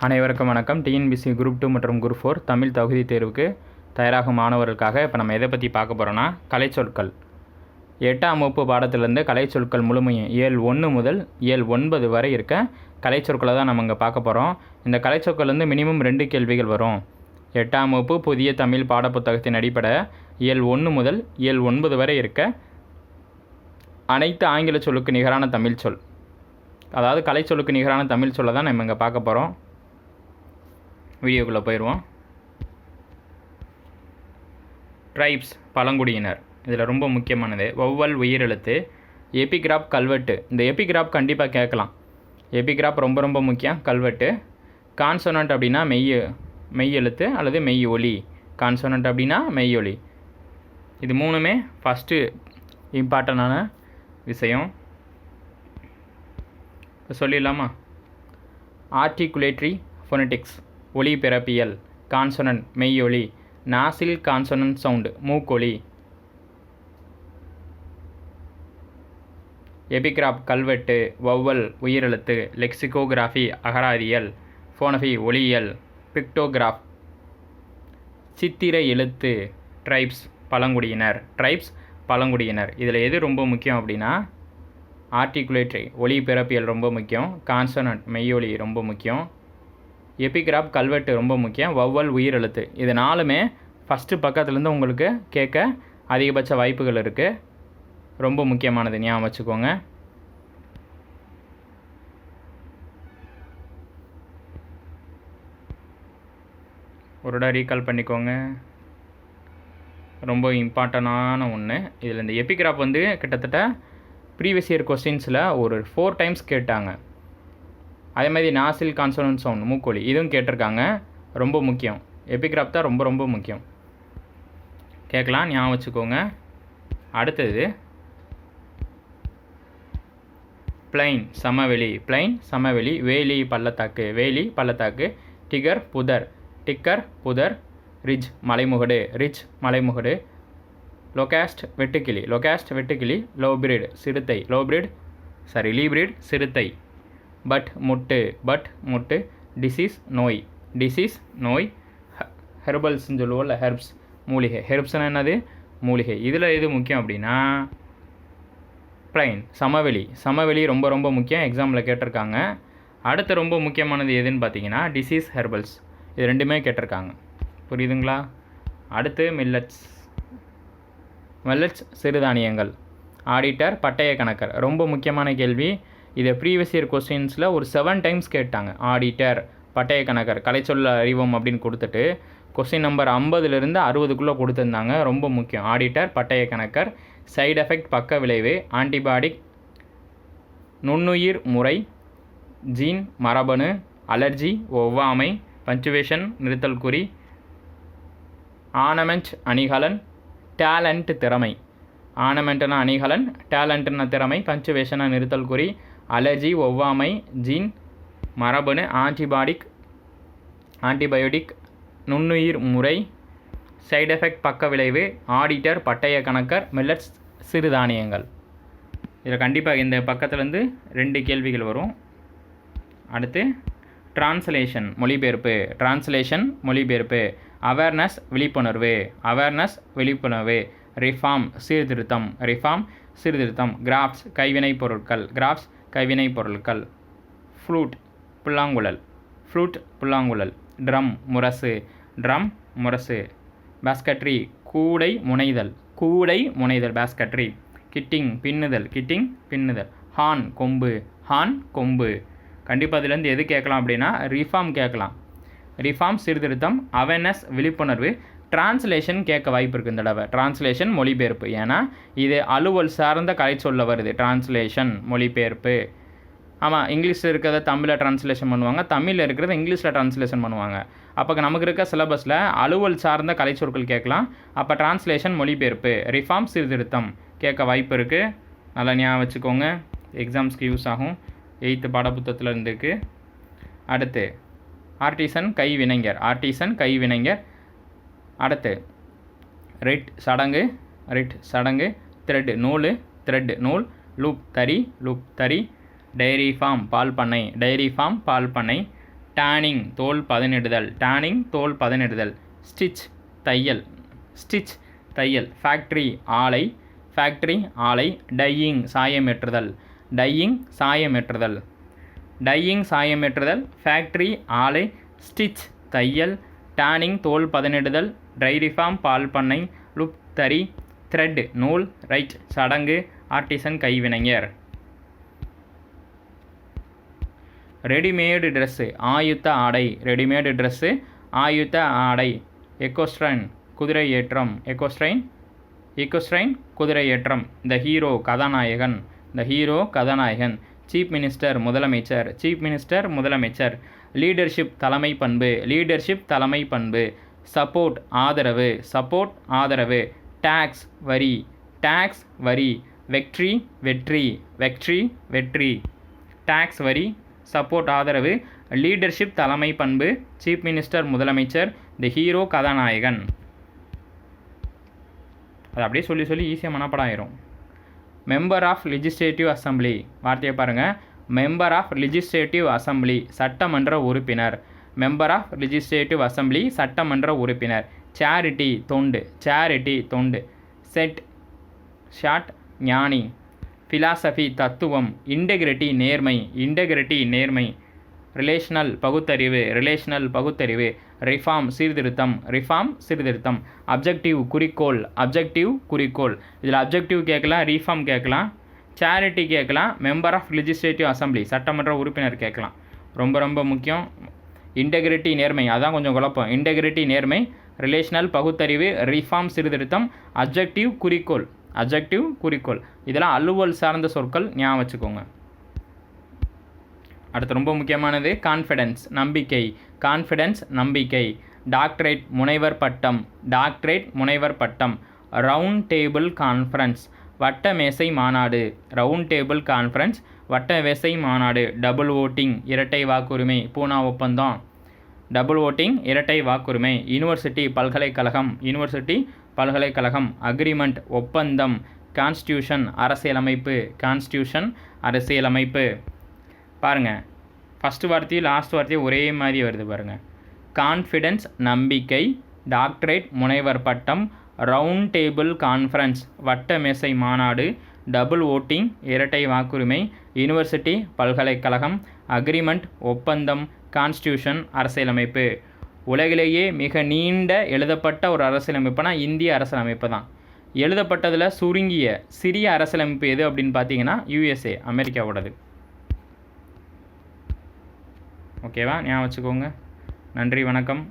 அனைவருக்கும் வணக்கம். TNPSC group 2 மற்றும் குரூப் 4 தமிழ் தகுதி தேர்வுக்கு தயாராகும் மாணவர்களுக்காக இப்போ நம்ம எதை பற்றி பார்க்க போகிறோன்னா, கலைச்சொற்கள். 8ஆம் வகுப்பு பாடத்திலிருந்து கலைச்சொற்கள் முழுமையும் இயல் 1 முதல் இயல் 9 வரை இருக்க கலைச்சொற்களை தான் நம்ம இங்கே பார்க்க போகிறோம். இந்த கலைச்சொற்கள் வந்து மினிமம் 2 கேள்விகள் வரும். 8ஆம் வகுப்பு புதிய தமிழ் பாடப்புத்தகத்தின் அடிப்படை இயல் 1 முதல் இயல் 9 வரை இருக்க அனைத்து ஆங்கில சொல்லுக்கு நிகரான தமிழ் சொல், அதாவது கலைச்சொல்லுக்கு நிகரான தமிழ் சொல்லை தான் நம்ம இங்கே பார்க்க போகிறோம். வீடியோக்குள்ளே போயிடுவோம். ட்ரைப்ஸ், பழங்குடியினர். இதில் ரொம்ப முக்கியமானது வௌவல், உயிரெழுத்து, எபிகிராப், கல்வெட்டு. இந்த எபிகிராப் கண்டிப்பாக கேட்கலாம். எபிகிராப் ரொம்ப ரொம்ப முக்கியம். கல்வெட்டு. கான்சோனன்ட் அப்படின்னா மெய் எழுத்து அல்லது மெய் ஒலி. கான்சோனன்ட் அப்படின்னா மெய் ஒலி. இது மூணுமே ஃபஸ்ட்டு இம்பார்ட்டண்டான விஷயம். இப்போ சொல்லிடலாமா? ஆர்டிகுலேட்ரி ஃபோனடிக்ஸ், ஒலி பிறப்பியல். கான்சோனன்ட் மெய்யொலி, நாசில் கான்சோனன்ட் சவுண்டு மூக்கொலி. எபிகிராப் கல்வெட்டு, வௌவல் உயிரெழுத்து, லெக்சிகோகிராஃபி அகராதியல், ஃபோனஃபி ஒலியியல், பிக்டோகிராஃப் சித்திர எழுத்து. ட்ரைப்ஸ் பழங்குடியினர். ட்ரைப்ஸ் பழங்குடியினர். இதில் எது ரொம்ப முக்கியம் அப்படின்னா, ஆர்டிகுலேட்டரி ஒலி பிறப்பியல் ரொம்ப முக்கியம், கான்சோனன்ட் மெய்யொலி ரொம்ப முக்கியம், எபிகிராப் கல்வெட்டு ரொம்ப முக்கியம், வௌவல் உயிரெழுத்து. இது நாலுமே ஃபஸ்ட்டு பக்கத்துலேருந்து உங்களுக்கு கேட்க அதிகபட்ச வாய்ப்புகள் இருக்குது. ரொம்ப முக்கியமானது, ஞாபகம் வச்சுக்கோங்க. ஒரு ரீகால் பண்ணிக்கோங்க. ரொம்ப இம்பார்ட்டண்டான ஒன்று. இதில் இந்த எபிகிராப் வந்து கிட்டத்தட்ட ப்ரீவியஸ் இயர் கொஸ்டின்ஸில் ஒரு 4 டைம்ஸ் கேட்டாங்க. அதே மாதிரி நாசில் கான்சோனன்ட் சவுண்ட் மூக்கொலி இதுவும் கேட்டிருக்காங்க. ரொம்ப முக்கியம். எபிகிராப் தான் ரொம்ப ரொம்ப முக்கியம். கேட்கலாம், ஞாபகம் வச்சுக்கோங்க. அடுத்தது பிளைன், சமவெளி. பிளைன் சமவெளி. வேலி பள்ளத்தாக்கு, வேலி பள்ளத்தாக்கு. டிகர் புதர், டிக்கர் புதர். Ridge மலைமுகடு, ridge மலைமுகடு. லொகாஸ்ட் வெட்டுக்கிளி, லொகாஸ்ட் வெட்டுக்கிளி. லோபிரிட் சிறுத்தை, லீபிரிட் சிறுத்தை. பட் முட்டு, பட் முட்டு. டிசீஸ் நோய், டிசீஸ் நோய். ஹெர்பல்ஸ்ன்னு சொல்லுவோம்ல, ஹெர்ப்ஸ் மூலிகை. ஹெர்ப்ஸ்னால் என்னது? மூலிகை. இதில் எது முக்கியம் அப்படின்னா, பிளைன் சமவெளி. சமவெளி ரொம்ப ரொம்ப முக்கியம், எக்ஸாமில் கேட்டிருக்காங்க. அடுத்து ரொம்ப முக்கியமானது எதுன்னு பார்த்தீங்கன்னா, டிசீஸ், ஹெர்பல்ஸ். இது ரெண்டுமே கேட்டிருக்காங்க. புரியுதுங்களா? அடுத்து மில்லட்ஸ். மில்லட்ஸ் சிறுதானியங்கள். ஆடிட்டர், பட்டய கணக்கர். ரொம்ப முக்கியமான கேள்வி. இதை ப்ரீவியஸ் இயர் கொஸ்டின்ஸில் ஒரு 7 டைம்ஸ் கேட்டாங்க. ஆடிட்டர், பட்டய கணக்கர், கலைச்சொல்ல அறிவோம் அப்படின்னு கொடுத்துட்டு கொஸ்டின் நம்பர் 50லேருந்து 60க்குள்ளே கொடுத்துருந்தாங்க. ரொம்ப முக்கியம். ஆடிட்டர், பட்டய கணக்கர். சைடு எஃபெக்ட், பக்க விளைவு. ஆன்டிபாடிக், நுண்ணுயிர் முறை, ஜீன் மரபணு, அலர்ஜி, ஒவ்வாமை, பஞ்சுவேஷன் நிறுத்தல் குறி, ஆர்னமெண்ட் அணிகலன், டேலண்ட் திறமை. ஆர்னமெண்ட்னா அணிகலன், டேலண்ட்னா திறமை, பஞ்சுவேஷனா நிறுத்தல் குறி, அலர்ஜி, ஒவ்வாமை, ஜீன் மரபணு, ஆன்டிபயோட்டிக், நுண்ணுயிர் முறை, சைடு எஃபெக்ட், பக்க விளைவு, ஆடிட்டர், பட்டய கணக்கர், மில்லட்ஸ் சிறுதானியங்கள். இதில் கண்டிப்பாக இந்த பக்கத்துலேருந்து 2 கேள்விகள் வரும். அடுத்து டிரான்ஸ்லேஷன் மொழிபெயர்ப்பு. டிரான்ஸ்லேஷன் மொழிபெயர்ப்பு. அவேர்னஸ் விழிப்புணர்வு, அவேர்னஸ் விழிப்புணர்வு. ரிஃபார்ம் சீர்திருத்தம், ரிஃபார்ம் சீர்திருத்தம். கிராஃப்ட்ஸ் கைவினைப் பொருட்கள், கிராஃப்ட்ஸ் கைவினைப் பொருட்கள். ஃப்ளூட் புல்லாங்குழல், ஃப்ளூட் புல்லாங்குழல். ட்ரம் முரசு, ட்ரம் முரசு. பாஸ்கட்ரி கூடை முனைதல், கூடை முனைதல் பாஸ்கட்ரி. கிட்டிங் பின்னுதல், கிட்டிங் பின்னுதல். ஹார்ன் கொம்பு, ஹார்ன் கொம்பு. கண்டிப்பாக அதுலேருந்து எது கேட்கலாம் அப்படின்னா, ரிஃபார்ம் கேட்கலாம். ரிஃபார்ம் சீர்திருத்தம், அவேர்னஸ் விழிப்புணர்வு. டிரான்ஸ்லேஷன் கேட்க வாய்ப்பு இருக்குது இந்த தடவை. டிரான்ஸ்லேஷன் மொழிபெயர்ப்பு. ஏன்னா இது அலுவல் சார்ந்த கலைச்சொல்ல வருது. டிரான்ஸ்லேஷன் மொழிபெயர்ப்பு. ஆமாம், இங்கிலீஷில் இருக்கிறத தமிழில் டிரான்ஸ்லேஷன் பண்ணுவாங்க, தமிழில் இருக்கிறத இங்கிலீஷில் டிரான்ஸ்லேஷன் பண்ணுவாங்க. அப்போ நமக்கு இருக்க சிலபஸில் அலுவல் சார்ந்த கலைச்சொற்கள் கேட்கலாம். அப்போ டிரான்ஸ்லேஷன் மொழிபெயர்ப்பு, ரிஃபார்ம் சீர்திருத்தம் கேட்க வாய்ப்பு இருக்குது. நல்லா ஞாபகம் வச்சுக்கோங்க, எக்ஸாம்ஸ்க்கு யூஸ் ஆகும். 8th பாடப்புத்தகத்தில் இருந்துருக்கு. அடுத்து ஆர்டிசன் கைவினைஞர், ஆர்டிசன் கைவினைஞர். அடுத்து ரிட் சடங்கு, ரிட் சடங்கு. த்ரெட் நூல், த்ரெட் நூல். லூப் தறி, லூப் தறி. டைரி ஃபார்ம் பால் பண்ணை, டைரி ஃபார்ம் பால் பண்ணை. டேனிங் தோல் பதனிடுதல், டேனிங் தோல் பதனிடுதல். ஸ்டிச் தையல், ஸ்டிச் தையல். ஃபேக்ட்ரி ஆலை, ஃபேக்ட்ரி ஆலை. டையிங் சாயமேற்றுதல், டையிங் சாயமேற்றுதல், டையிங் சாயமேற்றுதல். ஃபேக்ட்ரி ஆலை, ஸ்டிச் தையல், டேனிங் தோல் பதனிடுதல், டைரி ஃபார்ம் பால் பண்ணை, லுப் தறி, த்ரெட் நூல், ரைட் சடங்கு, ஆர்டிசன் கைவினைஞர். ரெடிமேடு ட்ரெஸ்ஸு ஆயுத்த ஆடை, ரெடிமேடு ட்ரெஸ்ஸு ஆயுத்த ஆடை. எக்கோஸ்ட்ரைன் குதிரை ஏற்றம், எக்கோஸ்ட்ரைன், எக்கோஸ்ட்ரைன் குதிரை ஏற்றம். த ஹீரோ கதாநாயகன், த ஹீரோ கதாநாயகன். சீஃப் மினிஸ்டர் முதலமைச்சர், சீஃப் மினிஸ்டர் முதலமைச்சர். லீடர்ஷிப் தலைமை பண்பு, லீடர்ஷிப் தலைமை பண்பு. சப்போர்ட் ஆதரவு, சப்போர்ட் ஆதரவு. டாக்ஸ் வரி, டாக்ஸ் வரி. வெற்றி வெற்றி, வெற்றி வெற்றி. டாக்ஸ் வரி, சப்போர்ட் ஆதரவு. லீடர்ஷிப் தலைமை பண்பு, சீஃப் மினிஸ்டர் முதலமைச்சர், தி ஹீரோ கதாநாயகன். அது அப்படியே சொல்லி சொல்லி ஈஸியாக மனப்படம் ஆயிரும். மெம்பர் ஆஃப் லெஜிஸ்லேட்டிவ் அசம்பிளி, வார்த்தையை பாருங்கள். மெம்பர் ஆஃப் லெஜிஸ்லேட்டிவ் அசம்பிளி சட்டமன்ற உறுப்பினர், மெம்பர் ஆஃப் லெஜிஸ்லேட்டிவ் அசம்பிளி சட்டமன்ற உறுப்பினர். சேரிட்டி தொண்டு, சேரிட்டி தொண்டு. செட் ஷாட் ஞானி. ஃபிலாசபி தத்துவம். இன்டெகிரிட்டி நேர்மை, இன்டெகிரிட்டி நேர்மை. ரிலேஷனல் பகுத்தறிவு, ரிலேஷனல் பகுத்தறிவு. ரிஃபார்ம் சீர்திருத்தம், ரிஃபார்ம் சீர்திருத்தம். அப்ஜெக்டிவ் குறிக்கோள், அப்ஜெக்டிவ் குறிக்கோள். இதில் அப்ஜெக்டிவ் கேட்கலாம், ரிஃபார்ம் கேட்கலாம், சேரிட்டி கேட்கலாம், மெம்பர் ஆஃப் லெஜிஸ்லேட்டிவ் அசம்பிளி சட்டமன்ற உறுப்பினர் கேட்கலாம். ரொம்ப ரொம்ப முக்கியம். இன்டெகிரிட்டி நேர்மை, அதான் கொஞ்சம் குழப்பம். இன்டெகிரிட்டி நேர்மை, ரிலேஷனல் பகுத்தறிவு, ரிஃபார்ம் சீர்திருத்தம், அப்ஜெக்டிவ் குறிக்கோள், அப்ஜெக்டிவ் குறிக்கோள். இதெல்லாம் அலுவல் சார்ந்த சொற்கள், ஞாபகம் வச்சுக்கோங்க. அடுத்து ரொம்ப முக்கியமானது கான்ஃபிடென்ஸ் நம்பிக்கை, கான்ஃபிடென்ஸ் நம்பிக்கை. டாக்டரேட் முனைவர் பட்டம், டாக்டரேட் முனைவர் பட்டம். ரவுண்ட் டேபிள் கான்ஃபரன்ஸ் வட்ட மேசை மாநாடு, ரவுண்ட் டேபிள் கான்ஃபரன்ஸ் வட்ட மேசை மாநாடு. டபுள் ஓட்டிங் இரட்டை வாக்குரிமை, பூனா ஒப்பந்தம். டபுள் ஓட்டிங் இரட்டை வாக்குரிமை. யூனிவர்சிட்டி பல்கலைக்கழகம், யூனிவர்சிட்டி பல்கலைக்கழகம். அக்ரிமெண்ட் ஒப்பந்தம். கான்ஸ்டியூஷன் அரசியலமைப்பு, கான்ஸ்டியூஷன் அரசியலமைப்பு. பாருங்கள், ஃபஸ்ட்டு வார்த்தையும் லாஸ்ட் வார்த்தையும் ஒரே மாதிரி வருது பாருங்கள். கான்ஃபிடென்ஸ் நம்பிக்கை, டாக்டரேட் முனைவர் பட்டம், ரவுண்ட் டேபிள் கான்ஃபரன்ஸ் வட்ட மேசை மாநாடு, டபுள் ஓட்டிங் இரட்டை வாக்குரிமை, யூனிவர்சிட்டி பல்கலைக்கழகம், அக்ரிமெண்ட் ஒப்பந்தம், கான்ஸ்டியூஷன் அரசியலமைப்பு. உலகிலேயே மிக நீண்ட எழுதப்பட்ட ஒரு அரசியலமைப்புனா இந்திய அரசியலமைப்பு தான். எழுதப்பட்டதில் சுருங்கிய சிறிய அரசியலமைப்பு எது அப்படின்னு பார்த்தீங்கன்னா யூஎஸ்ஏ, அமெரிக்காவோடது. ஓகேவா, ஞாபகம் வச்சுக்கோங்க. நன்றி, வணக்கம்.